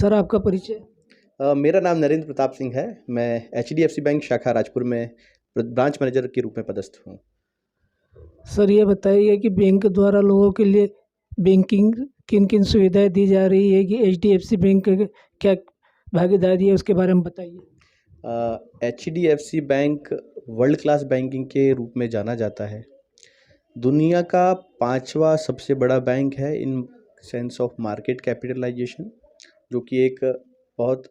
Sir आपका परिचय। मेरा नाम नरेंद्र प्रताप सिंह है। मैं एचडीएफसी बैंक शाखा राजपुर में ब्रांच मैनेजर के रूप में पदस्थ हूँ। सर ये बताइए कि बैंक द्वारा लोगों के लिए बैंकिंग किन किन सुविधाएं दी जा रही है कि एचडीएफसी बैंक का क्या भागीदारी है उसके बारे में बताइए। HDFC bank world class banking के रूप में जाना जाता है। दुनिया का पांचवा सबसे बड़ा बैंक है in sense of market capitalisation, जो कि एक बहुत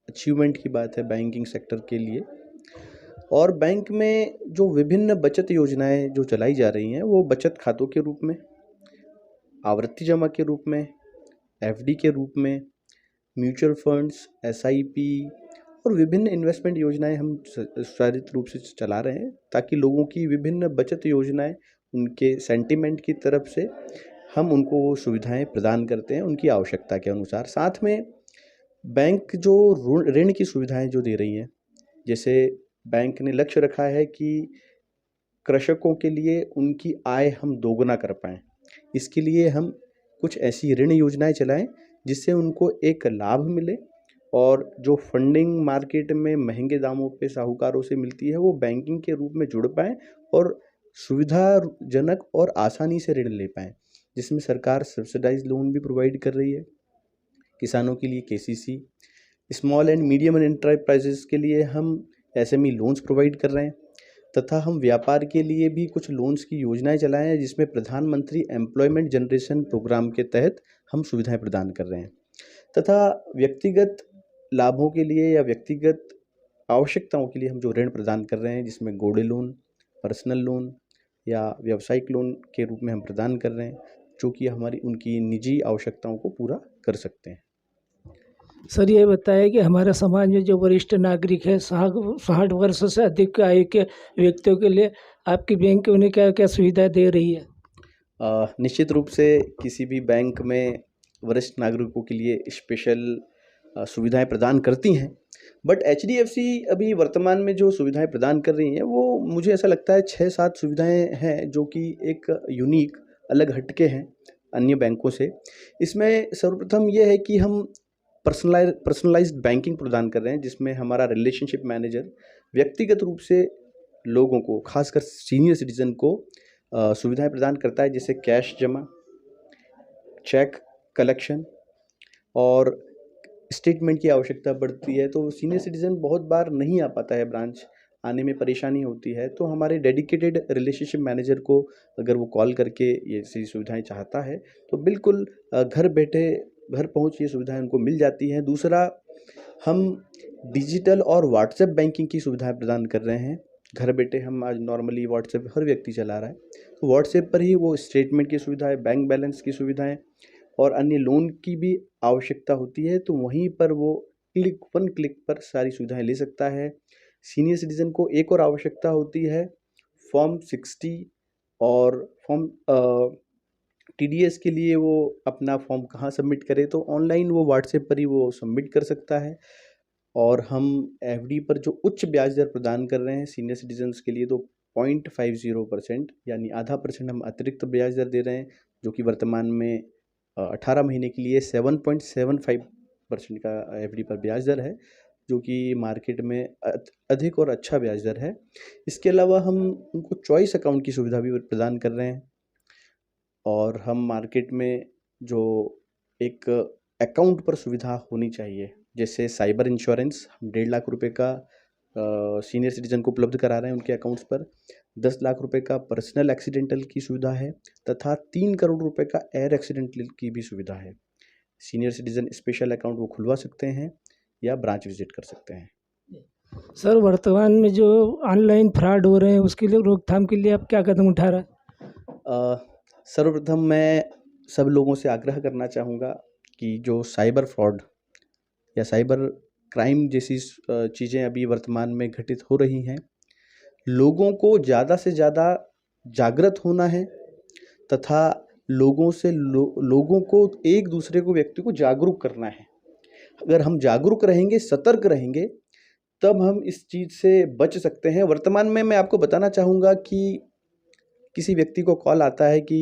अचीवमेंट की बात है बैंकिंग सेक्टर के लिए। और बैंक में जो विभिन्न बचत योजनाएं जो चलाई जा रही हैं वो बचत खातों के रूप में, आवर्ती जमा के रूप में, एफडी के रूप में, म्यूचुअल फंड्स, एसआईपी और विभिन्न इन्वेस्टमेंट योजनाएं हम सुचारित रूप से चला रहे हैं, ताकि लोगों की विभिन्न बचत योजनाएं उनके सेंटिमेंट की तरफ से हम उनको वो सुविधाएं प्रदान करते हैं उनकी आवश्यकता के अनुसार। साथ में बैंक जो ऋण की सुविधाएं जो दे रही हैं, जैसे बैंक ने लक्ष्य रखा है कि कृषकों के लिए उनकी आय हम दोगुना कर पाएँ। इसके लिए हम कुछ ऐसी ऋण योजनाएं चलाएं जिससे उनको एक लाभ मिले और जो फंडिंग मार्केट में महंगे दामों पे साहूकारों से मिलती है वो बैंकिंग के रूप में जुड़ पाएँ और सुविधाजनक और आसानी से ऋण ले पाएँ, जिसमें सरकार सब्सिडाइज लोन भी प्रोवाइड कर रही है। किसानों के लिए KCC, small and medium enterprises के लिए हम एसएमई लोन्स प्रोवाइड कर रहे हैं, तथा हम व्यापार के लिए भी कुछ लोन्स की योजनाएं चलाए हैं जिसमें प्रधानमंत्री एम्प्लॉयमेंट जनरेशन प्रोग्राम के तहत हम सुविधाएं प्रदान कर रहे हैं। तथा व्यक्तिगत लाभों के लिए या व्यक्तिगत आवश्यकताओं के लिए हम जो ऋण प्रदान कर रहे हैं, जिसमें गोल्ड लोन, पर्सनल लोन या व्यावसायिक लोन के रूप में हम प्रदान कर रहे हैं, जो कि हमारी उनकी निजी आवश्यकताओं को पूरा कर सकते हैं। सर ये बताइए कि हमारे समाज में जो वरिष्ठ नागरिक है 60 वर्ष से अधिक आयु के व्यक्तियों के लिए आपकी बैंक उन्हें क्या क्या सुविधा दे रही है। निश्चित रूप से किसी भी बैंक में वरिष्ठ नागरिकों के लिए स्पेशल सुविधाएं प्रदान करती हैं, बट एचडीएफसी अभी वर्तमान में जो सुविधाएं प्रदान कर रही हैं वो मुझे ऐसा लगता है 6-7 सुविधाएं हैं जो कि एक यूनिक अलग हटके हैं अन्य बैंकों से। इसमें सर्वप्रथम ये है कि हम पर्सनलाइज्ड बैंकिंग प्रदान कर रहे हैं, जिसमें हमारा रिलेशनशिप मैनेजर व्यक्तिगत रूप से लोगों को, खासकर सीनियर सिटीजन को सुविधाएं प्रदान करता है, जैसे कैश जमा, चेक कलेक्शन और स्टेटमेंट की आवश्यकता पड़ती है तो सीनियर सिटीजन बहुत बार नहीं आ पाता है, ब्रांच आने में परेशानी होती है, तो हमारे डेडिकेटेड रिलेशनशिप मैनेजर को अगर वो कॉल करके ये ऐसी सुविधाएं चाहता है तो बिल्कुल घर बैठे घर पहुंच ये सुविधाएं उनको मिल जाती हैं। दूसरा, हम डिजिटल और व्हाट्सएप बैंकिंग की सुविधाएं प्रदान कर रहे हैं। घर बैठे हम आज नॉर्मली व्हाट्सएप हर व्यक्ति चला रहा है, तो व्हाट्सएप पर ही वो स्टेटमेंट की सुविधाएं, बैंक बैलेंस की सुविधाएं और अन्य लोन की भी आवश्यकता होती है, तो वहीं पर वो वन क्लिक पर सारी सुविधाएं ले सकता है। सीनियर सिटीजन को एक और आवश्यकता होती है फॉर्म 60 और फॉर्म टीडीएस के लिए वो अपना फॉर्म कहाँ सबमिट करे, तो ऑनलाइन वो व्हाट्सएप पर ही वो सबमिट कर सकता है। और हम एफडी पर जो उच्च ब्याज दर प्रदान कर रहे हैं सीनियर सिटीजन्स के लिए, तो 0.50% यानी ½ % हम अतिरिक्त ब्याज दर दे रहे हैं, जो कि वर्तमान में 18 महीने के लिए 7.75% का एफडी पर ब्याज दर है, जो कि मार्केट में अधिक और अच्छा ब्याज दर है। इसके अलावा हम उनको चॉइस अकाउंट की सुविधा भी प्रदान कर रहे हैं और हम मार्केट में जो एक अकाउंट पर सुविधा होनी चाहिए, जैसे साइबर इंश्योरेंस, हम 1.5 लाख रुपए का सीनियर सिटीजन को उपलब्ध करा रहे हैं उनके अकाउंट्स पर। 10 लाख रुपए का पर्सनल एक्सीडेंटल की सुविधा है तथा 3 करोड़ रुपए का एयर एक्सीडेंटल की भी सुविधा है। सीनियर सिटीजन स्पेशल अकाउंट वो खुलवा सकते हैं या ब्रांच विजिट कर सकते हैं। सर वर्तमान में जो ऑनलाइन फ्रॉड हो रहे हैं उसके लिए रोकथाम के लिए आप क्या कदम उठा रहे हैं। सर्वप्रथम मैं सब लोगों से आग्रह करना चाहूँगा कि जो साइबर फ्रॉड या साइबर क्राइम जैसी चीज़ें अभी वर्तमान में घटित हो रही हैं, लोगों को ज़्यादा से ज़्यादा जागृत होना है तथा लोगों को एक दूसरे को व्यक्ति को जागरूक करना है। अगर हम जागरूक रहेंगे, सतर्क रहेंगे, तब हम इस चीज़ से बच सकते हैं। वर्तमान में मैं आपको बताना चाहूँगा कि किसी व्यक्ति को कॉल आता है कि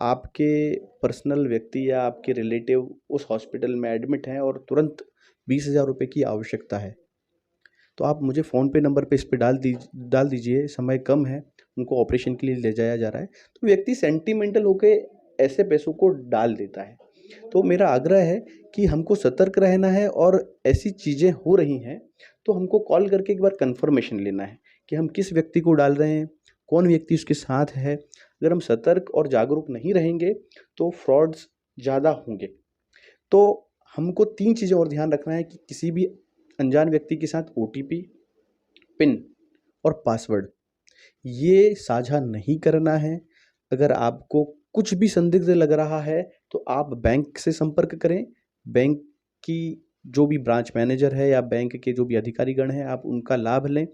आपके पर्सनल व्यक्ति या आपके रिलेटिव उस हॉस्पिटल में एडमिट हैं और तुरंत 20,000 रुपये की आवश्यकता है, तो आप मुझे फ़ोनपे नंबर पे इस पे डाल दीजिए, समय कम है, उनको ऑपरेशन के लिए ले जाया जा रहा है। तो व्यक्ति सेंटिमेंटल होके ऐसे पैसों को डाल देता है। तो मेरा आग्रह है कि हमको सतर्क रहना है और ऐसी चीज़ें हो रही हैं, तो हमको कॉल करके एक बार कन्फर्मेशन लेना है कि हम किस व्यक्ति को डाल रहे हैं, कौन व्यक्ति उसके साथ है। अगर हम सतर्क और जागरूक नहीं रहेंगे, तो फ्रॉड्स ज़्यादा होंगे। तो हमको 3 चीज़ें और ध्यान रखना है कि किसी भी अनजान व्यक्ति के साथ ओटीपी, पिन और पासवर्ड ये साझा नहीं करना है। अगर आपको कुछ भी संदिग्ध लग रहा है, तो आप बैंक से संपर्क करें। बैंक की जो भी ब्रांच मैनेजर है या बैंक के जो भी अधिकारीगण हैं, आप उनका लाभ लें,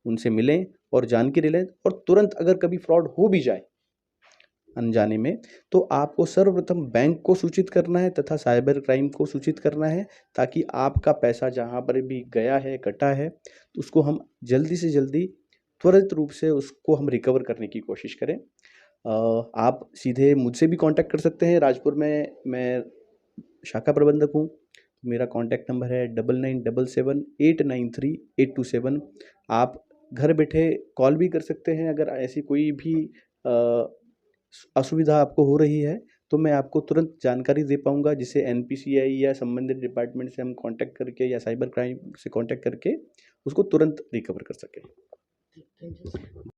उनसे मिलें और जानकारी लें। और तुरंत अगर कभी फ्रॉड हो भी जाए अनजाने में, तो आपको सर्वप्रथम बैंक को सूचित करना है तथा साइबर क्राइम को सूचित करना है, ताकि आपका पैसा जहाँ पर भी गया है, कटा है, तो उसको हम जल्दी से जल्दी त्वरित रूप से उसको हम रिकवर करने की कोशिश करें। आप सीधे मुझसे भी कांटेक्ट कर सकते हैं। राजपुर में मैं शाखा प्रबंधक हूँ। मेरा कांटेक्ट नंबर है 9977893827। आप घर बैठे कॉल भी कर सकते हैं। अगर ऐसी कोई भी असुविधा आपको हो रही है, तो मैं आपको तुरंत जानकारी दे पाऊँगा, जिसे एनपीसीआई या संबंधित डिपार्टमेंट से हम कांटेक्ट करके या साइबर क्राइम से कांटेक्ट करके उसको तुरंत रिकवर कर सकें। Thank you.